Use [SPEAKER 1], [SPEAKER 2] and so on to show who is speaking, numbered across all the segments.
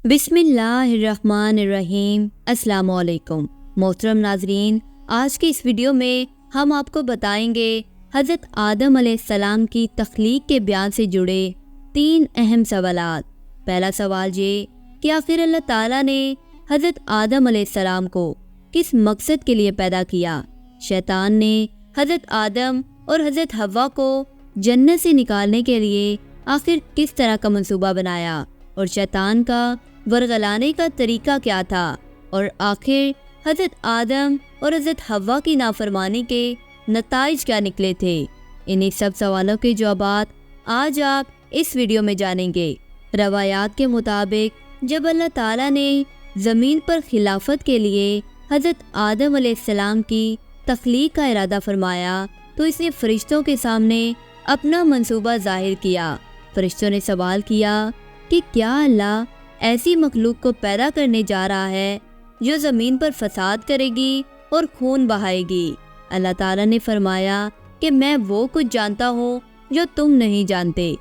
[SPEAKER 1] बिस्मिल्लाहिर्रहमानिर्रहीम। अस्सलाम वालेकुम मोहतरम नाजरीन, आज की इस वीडियो में हम आपको बताएंगे हज़रत आदम अलैहिस्सलाम की तख्लीक के बयान से जुड़े 3 अहम सवालात। पहला सवाल ये कि आखिर अल्लाह ताला ने हज़रत आदम अलैहिस्सलाम को किस मकसद के लिए पैदा किया। शैतान ने हज़रत आदम और हज़रत हव्वा को जन्नत से निकालने के लिए आखिर किस तरह का मंसूबा बनाया और शैतान का वरगलाने का तरीका क्या था, और आखिर हज़रत आदम और हज़रत हव्वा की नाफरमानी के नताइज क्या निकले थे। इन्हीं सब सवालों के जवाब आज आप इस वीडियो में जानेंगे। रवायात के मुताबिक जब अल्लाह ताला ने ज़मीन पर खिलाफत के लिए हज़रत आदम अलैहिस्सलाम की तख्लीक का इरादा फरमाया तो इसने फ़रिश्तों के सामने अपना मंसूबा ज़ाहिर किया। फ़रिश्तों ने सवाल किया कि क्या अल्लाह ऐसी मखलूक को पैदा करने जा रहा है जो ज़मीन पर फसाद करेगी और खून बहाएगी। अल्लाह ताला ने फरमाया कि मैं वो कुछ जानता हूँ जो तुम नहीं जानते।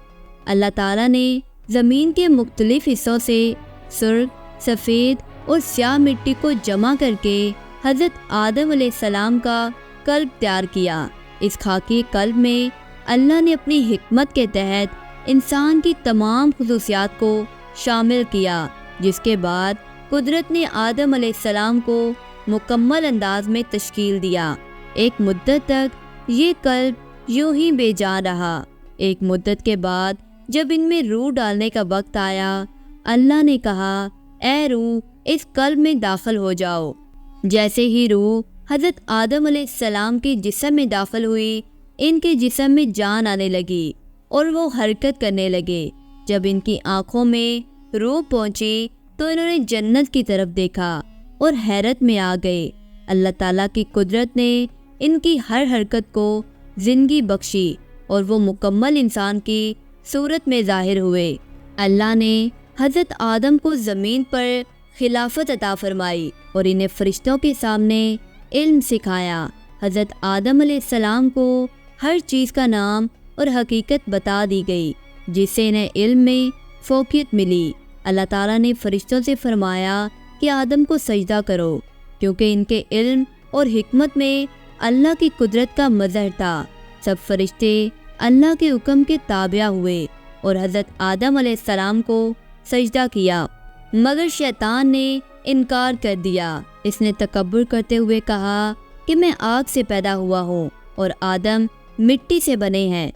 [SPEAKER 1] अल्लाह ताला ने ज़मीन के मुख्तलिफ हिस्सों से सुर्ख, सफ़ेद और स्याह मिट्टी को जमा करके हज़रत आदम अलैहिस्सलाम का कल्ब तैयार किया। इस खाकी कल्ब में अल्लाह ने अपनी हिकमत के तहत इंसान की तमाम खुसूसियात को शामिल किया, जिसके बाद कुदरत ने आदम अलैहिस्सलाम को मुकम्मल अंदाज में तश्कील दिया। एक मुद्दत तक ये कल्ब यूं ही बेजान रहा। एक मुद्दत के बाद जब इनमें रूह डालने का वक्त आया, अल्लाह ने कहा, ए रूह इस कल्ब में दाखिल हो जाओ। जैसे ही रूह हज़रत आदम अलैहिस्सलाम के जिस्म में दाखिल हुई, इनके जिस्म में जान आने लगी और वो हरकत करने लगे। जब इनकी आंखों में रूह पहुंची तो इन्होंने जन्नत की तरफ देखा और हैरत में आ गए। अल्लाह ताला की कुदरत ने इनकी हर हरकत को ज़िंदगी बख्शी और वो मुकम्मल इंसान की सूरत में ज़ाहिर हुए। अल्लाह ने हज़रत आदम को ज़मीन पर खिलाफत अता फरमाई और इन्हें फ़रिश्तों के सामने इल्म सिखाया। हज़रत आदम अलैहिस्सलाम को हर चीज़ का नाम और हकीकत बता दी गई, जिससे इन्हें इल्म में फ़ौक़ियत मिली। अल्लाह ताला ने फ़रिश्तों से फरमाया कि आदम को सजदा करो, क्योंकि इनके इल्म और हिकमत में अल्लाह की कुदरत का मज़हर था। सब फ़रिश्ते अल्लाह के हुक्म के ताबिया हुए और हज़रत आदम अलैहिस्सलाम को सजदा किया, मगर शैतान ने इनकार कर दिया। इसने तकब्बुर करते हुए कहा कि मैं आग से पैदा हुआ हूँ और आदम मिट्टी से बने हैं,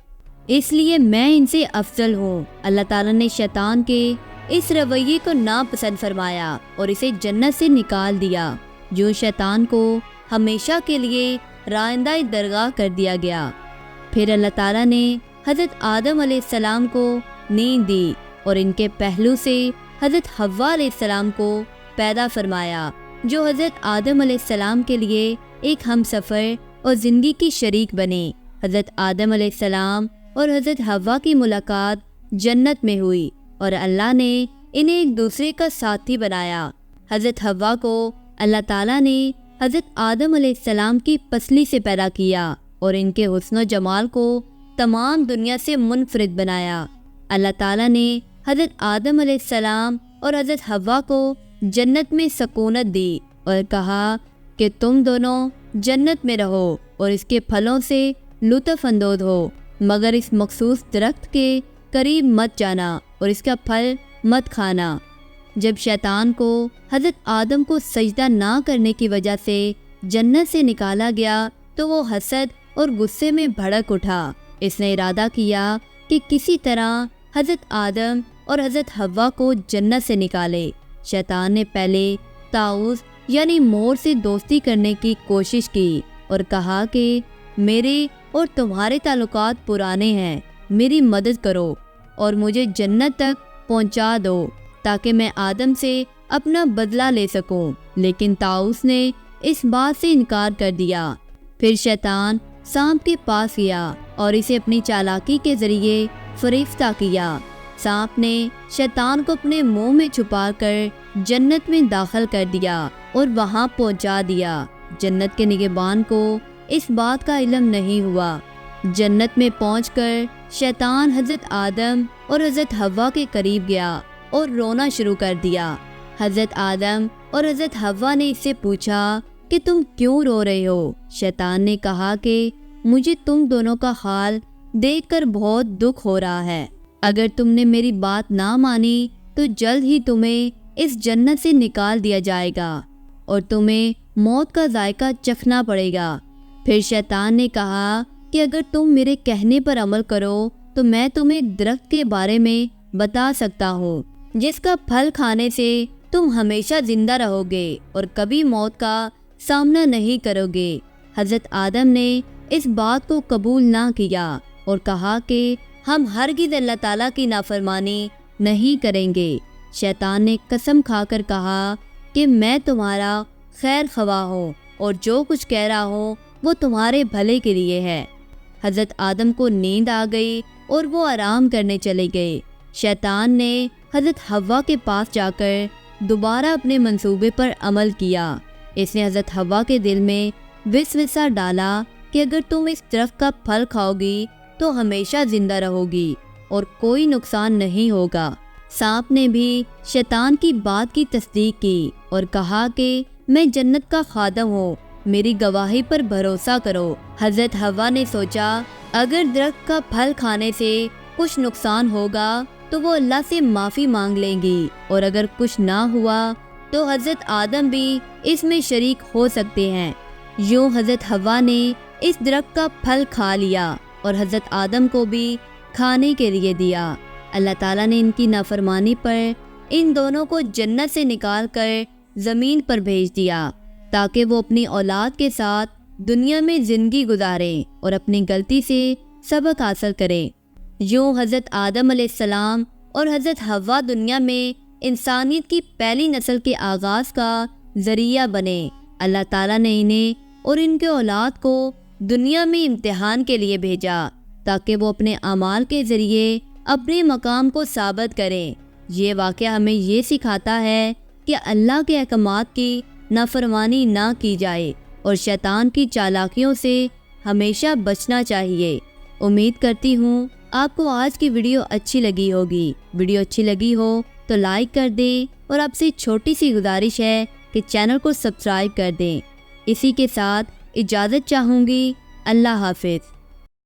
[SPEAKER 1] इसलिए मैं इनसे अफजल हूँ। अल्लाह ताला ने शैतान के इस रवैये को नापसंद फरमाया और इसे जन्नत से निकाल दिया। जो शैतान को हमेशा के लिए राइंदा दरगाह कर दिया गया। फिर अल्लाह ताला ने हज़रत आदम अलैहिस्सलाम को नींद दी और इनके पहलू से हज़रत हव्वा अलैहिस्सलाम को पैदा फरमाया, जो हज़रत आदम अलैहिस्सलाम के लिए एक हमसफ़र और ज़िंदगी की शरीक बने। हज़रत आदम अलैहिस्सलाम और हज़रत हव्वा की मुलाकात जन्नत में हुई और अल्लाह ने इन्हें एक दूसरे का साथी बनाया। हज़रत हव्वा को अल्लाह ताला ने हज़रत आदम अलैहिस्सलाम की पसली से पैदा किया और इनके हुस्न जमाल को तमाम दुनिया से मुनफरिद बनाया। अल्लाह ताला ने हज़रत आदम अलैहिस्सलाम और हज़रत हव्वा को जन्नत में सकूनत दी और कहा कि तुम दोनों जन्नत में रहो और इसके फलों से लुत्फ़ अंदोज़ हो, मगर इस मखसूस दरख्त के करीब मत जाना और इसका फल मत खाना। जब शैतान को हज़रत आदम को सजदा ना करने की वजह से जन्नत से निकाला गया तो वो हसद और गुस्से में भड़क उठा। इसने इरादा किया कि किसी तरह हज़रत आदम और हज़रत हव्वा को जन्नत से निकाले। शैतान ने पहले ताऊस यानी मोर से दोस्ती करने की कोशिश की और कहा कि मेरे और तुम्हारे ताल्लुकात पुराने हैं, मेरी मदद करो और मुझे जन्नत तक पहुंचा दो ताकि मैं आदम से अपना बदला ले सकूं। लेकिन ताऊस ने इस बात से इनकार कर दिया। फिर शैतान सांप के पास गया और इसे अपनी चालाकी के ज़रिए फरिश्ता किया। सांप ने शैतान को अपने मुंह में छुपाकर जन्नत में दाखिल कर दिया और वहां पहुंचा दिया। जन्नत के निगहबान को इस बात का इल्म नहीं हुआ। जन्नत में पहुंचकर शैतान हज़रत आदम और हज़रत हव्वा के करीब गया اور رونا شروع کر دیا۔ حضرت آدم اور حضرت حوا نے اس سے پوچھا کہ تم کیوں رو رہے ہو؟ شیطان نے کہا کہ مجھے تم دونوں کا حال دیکھ کر بہت دکھ ہو رہا ہے۔ اگر تم نے میری بات نہ مانی تو جلد ہی تمہیں اس جنت سے نکال دیا جائے گا اور تمہیں موت کا ذائقہ چکھنا پڑے گا۔ پھر شیطان نے کہا کہ اگر تم میرے کہنے پر عمل کرو تو میں تمہیں ایک درخت کے بارے میں بتا سکتا ہوں جس کا پھل کھانے سے تم ہمیشہ زندہ رہو گے اور کبھی موت کا سامنا نہیں کرو گے۔ حضرت آدم نے اس بات کو قبول نہ کیا اور کہا کہ ہم ہرگز اللہ تعالیٰ کی نافرمانی نہیں کریں گے۔ شیطان نے قسم کھا کر کہا کہ میں تمہارا خیر خواہ ہوں اور جو کچھ کہہ رہا ہوں وہ تمہارے بھلے کے لیے ہے۔ حضرت آدم کو نیند آ گئی اور وہ آرام کرنے چلے گئے۔ شیطان نے حضرت حوا کے پاس جا کر دوبارہ اپنے منصوبے پر عمل کیا۔ اس نے حضرت حوا کے دل میں وسوسہ ڈالا کہ اگر تم اس درخت کا پھل کھاؤ گی تو ہمیشہ زندہ رہو گی اور کوئی نقصان نہیں ہوگا۔ سانپ نے بھی شیطان کی بات کی تصدیق کی اور کہا کہ میں جنت کا خادم ہوں، میری گواہی پر بھروسہ کرو۔ حضرت حوا نے سوچا اگر درخت کا پھل کھانے سے کچھ نقصان ہوگا تو وہ اللہ سے معافی مانگ لیں گی اور اگر کچھ نہ ہوا تو حضرت آدم بھی اس میں شریک ہو سکتے ہیں۔ یوں حضرت حوا نے اس درخت کا پھل کھا لیا اور حضرت آدم کو بھی کھانے کے لیے دیا۔ اللہ تعالیٰ نے ان کی نافرمانی پر ان دونوں کو جنت سے نکال کر زمین پر بھیج دیا تاکہ وہ اپنی اولاد کے ساتھ دنیا میں زندگی گزاریں اور اپنی غلطی سے سبق حاصل کریں۔ یوں حضرت آدم علیہ السلام اور حضرت حوا دنیا میں انسانیت کی پہلی نسل کے آغاز کا ذریعہ بنے۔ اللہ تعالیٰ نے انہیں اور ان کے اولاد کو دنیا میں امتحان کے لیے بھیجا تاکہ وہ اپنے اعمال کے ذریعے اپنے مقام کو ثابت کریں۔ یہ واقعہ ہمیں یہ سکھاتا ہے کہ اللہ کے احکامات کی نافرمانی نہ کی جائے اور شیطان کی چالاکیوں سے ہمیشہ بچنا چاہیے۔ امید کرتی ہوں آپ کو آج کی ویڈیو اچھی لگی ہوگی۔ ویڈیو اچھی لگی ہو تو لائک کر دیں اور آپ سے چھوٹی سی گزارش ہے کہ چینل کو سبسکرائب کر دیں۔ اسی کے ساتھ اجازت چاہوں گی۔ اللہ حافظ۔